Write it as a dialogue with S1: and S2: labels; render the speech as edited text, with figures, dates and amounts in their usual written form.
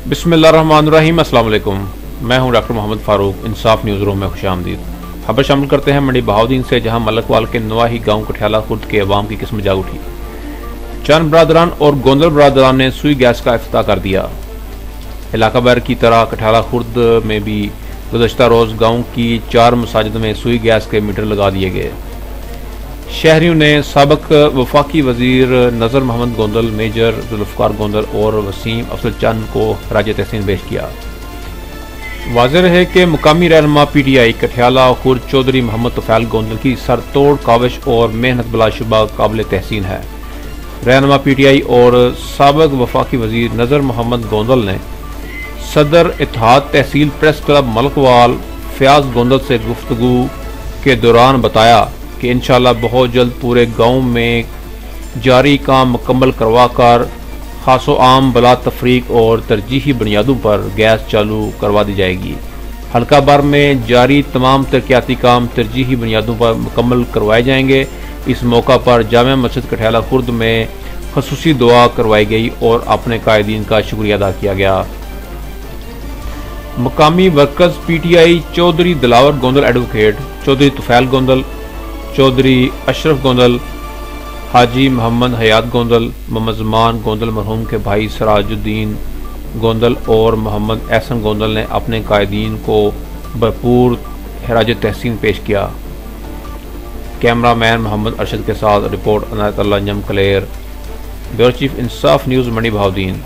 S1: बिस्मिल्लाहिर्रहमानिर्रहीम। अस्सलाम वालेकुम। मैं हूं डॉक्टर मोहम्मद फ़ारूक। इंसाफ न्यूज़ रूम में खुशामदीद। खबर शामिल करते हैं मंडी बहाउद्दीन से, जहां मलकवाल के नवाही गांव कठियाला खुर्द के अवाम की किस्म जाग उठी। चंद बरादरान और गोंदल बरादरान ने सुई गैस का इफ्तिताह कर दिया। इलाका भर की तरह कठियाला खुर्द में भी गुज़श्ता रोज़ गाँव की 4 मसाजिद में सुई गैस के मीटर लगा दिए गए। शहरियों ने साबिक वफाकी वजीर नज़र मोहम्मद गोंदल, मेजर जुल्फ़िकार गोंदल और वसीम अफजल चंद को खराज तहसीन पेश किया। वाज़ेह रहे कि मुकामी रहनुमा PTI कठियाला खुर्द चौधरी मोहम्मद तुफ़ैल गोंदल की सरतोड़ काविश और मेहनत बिलाशुबा काबिल तहसीन है। रहनुमा PTI और साबिक वफाकी वजीर नज़र मोहम्मद गोंदल ने सदर इत्तेहाद तहसील प्रेस क्लब मलकवाल फयाज गोंदल से गुफ्तगू के दौरान बताया कि इंशाअल्लाह बहुत जल्द पूरे गांव में जारी काम मुकम्मल करवा कर खासो आम बला तफरीक और तरजीही बुनियादों पर गैस चालू करवा दी जाएगी। हल्का भर में जारी तमाम तरक्याती काम तरजीही बुनियादों पर मुकम्मल करवाए जाएंगे। इस मौका पर जामे मस्जिद कठियाला खुर्द में खसूसी दुआ करवाई गई और अपने कायदीन का शुक्रिया अदा किया गया। मकामी workers PTI Chaudhry Dilawar Gondal advocate, Chaudhry Tufail Gondal, Chaudhry Ashraf Gondal, Haji Mohammad Hayat Gondal, Mohammad Zaman Gondal मरहूम के भाई सराजुद्दीन गोंदल और मोहम्मद एहसन गोंदल ने अपने कायदीन को भरपूर खराज तहसीन पेश किया। कैमरामैन मोहम्मद अरशद के साथ रिपोर्ट अनायतुल्लाह जम कलेर, ब्यूरो चीफ इंसाफ न्यूज़ मंडी बहाउद्दीन।